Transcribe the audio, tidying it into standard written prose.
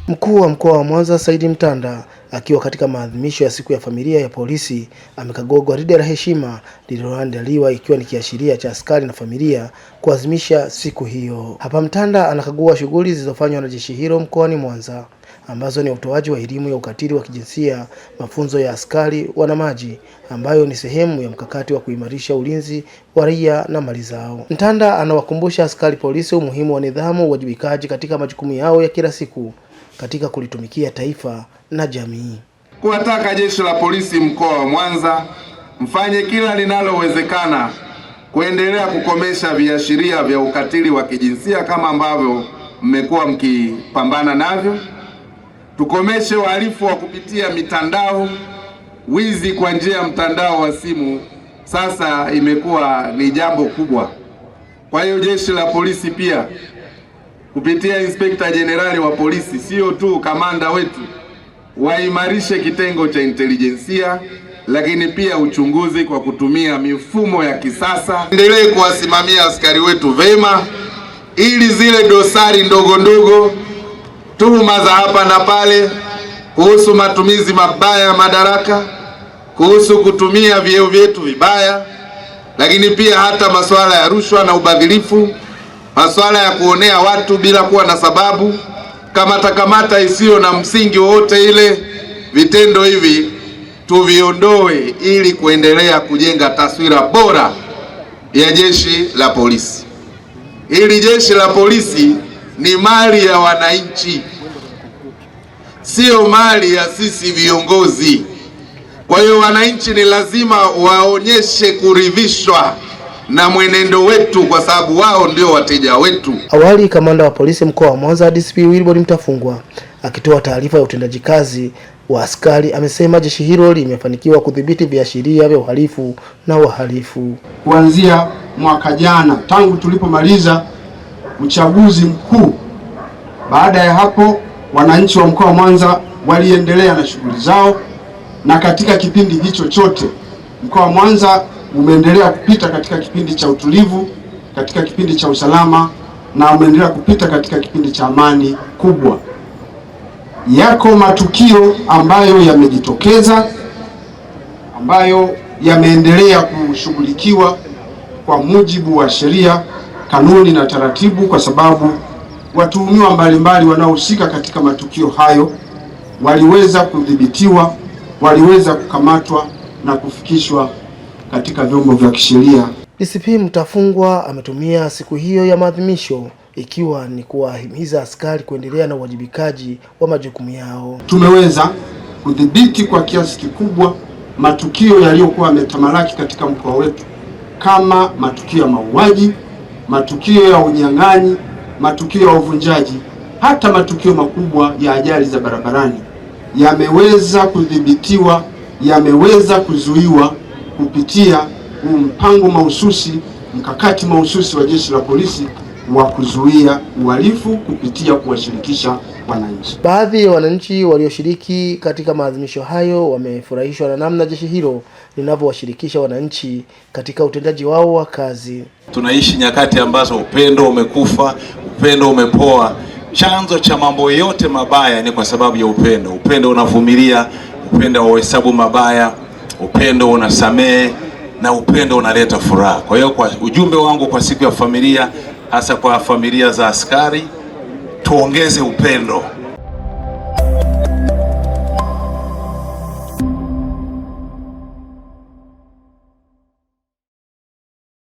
Mkuu wa Mkoa wa Mwanza Said Mtanda akiwa katika maadhimisho ya siku ya familia ya polisi amekagua gwaride la heshima lililoandaliwa ikiwa ni kiashiria cha askari na familia kuadhimisha siku hiyo. Hapa Mtanda anakagua shughuli zilizofanywa na jeshi hilo mkoani Mwanza ambazo ni utoaji wa elimu ya ukatili wa kijinsia, mafunzo ya askari wanamaji ambayo ni sehemu ya mkakati wa kuimarisha ulinzi wa raia na mali zao. Mtanda anawakumbusha askari polisi umuhimu wa nidhamu, uwajibikaji katika majukumu yao ya kila siku katika kulitumikia taifa na jamii. Kuwataka jeshi la polisi mkoa wa Mwanza mfanye kila linalowezekana kuendelea kukomesha viashiria vya ukatili wa kijinsia kama ambavyo mmekuwa mkipambana navyo. Tukomeshe uhalifu wa kupitia mitandao. Wizi kwa njia ya mtandao wa simu sasa imekuwa ni jambo kubwa. Kwa hiyo jeshi la polisi pia kupitia Inspekta Jenerali wa polisi, sio tu kamanda wetu, waimarishe kitengo cha intelijensia, lakini pia uchunguzi kwa kutumia mifumo ya kisasa. Endelee kuwasimamia askari wetu vema ili zile dosari ndogo ndogo, tuhuma za hapa na pale kuhusu matumizi mabaya ya madaraka, kuhusu kutumia vyeo vyetu vibaya, lakini pia hata masuala ya rushwa na ubadhirifu, masuala ya kuonea watu bila kuwa na sababu, kamata isiyo na msingi wowote ile, vitendo hivi tuviondoe ili kuendelea kujenga taswira bora ya jeshi la polisi. Hili jeshi la polisi ni mali ya wananchi, sio mali ya sisi viongozi. Kwa hiyo wananchi ni lazima waonyeshe kuridhishwa na mwenendo wetu kwa sababu wao ndio wateja wetu. Awali kamanda wa polisi mkoa wa Mwanza DCP Wilbard Mtafungwa akitoa taarifa ya utendaji kazi wa askari amesema jeshi hilo limefanikiwa kudhibiti viashiria vya uhalifu na wahalifu. Kuanzia mwaka jana tangu tulipomaliza uchaguzi mkuu, baada ya hapo wananchi wa mkoa wa Mwanza waliendelea na shughuli zao, na katika kipindi hicho chote mkoa wa Mwanza umeendelea kupita katika kipindi cha utulivu, katika kipindi cha usalama, na umeendelea kupita katika kipindi cha amani kubwa. Yako matukio ambayo yamejitokeza, ambayo yameendelea kushughulikiwa kwa mujibu wa sheria, kanuni na taratibu, kwa sababu watuhumiwa mbalimbali wanaohusika katika matukio hayo waliweza kudhibitiwa, waliweza kukamatwa na kufikishwa katika vyombo vya kisheria. DCP Mtafungwa ametumia siku hiyo ya maadhimisho ikiwa ni kuwahimiza askari kuendelea na uwajibikaji wa majukumu yao. Tumeweza kudhibiti kwa kiasi kikubwa matukio yaliyokuwa yametamalaki katika mkoa wetu, kama matukio ya mauaji, matukio ya unyang'anyi, matukio ya uvunjaji, hata matukio makubwa ya ajali za barabarani yameweza kudhibitiwa, yameweza kuzuiwa kupitia mpango mahususi, mkakati mahususi wa jeshi la polisi wa kuzuia uhalifu kupitia kuwashirikisha wananchi. Baadhi ya wananchi walioshiriki katika maadhimisho hayo wamefurahishwa na namna jeshi hilo linavyowashirikisha wananchi katika utendaji wao wa kazi. Tunaishi nyakati ambazo upendo umekufa, upendo umepoa. Chanzo cha mambo yote mabaya ni kwa sababu ya upendo. Upendo unavumilia, upendo hauhesabu mabaya, upendo unasamehe na upendo unaleta furaha. Kwa hiyo kwa ujumbe wangu kwa siku ya familia, hasa kwa familia za askari, tuongeze upendo.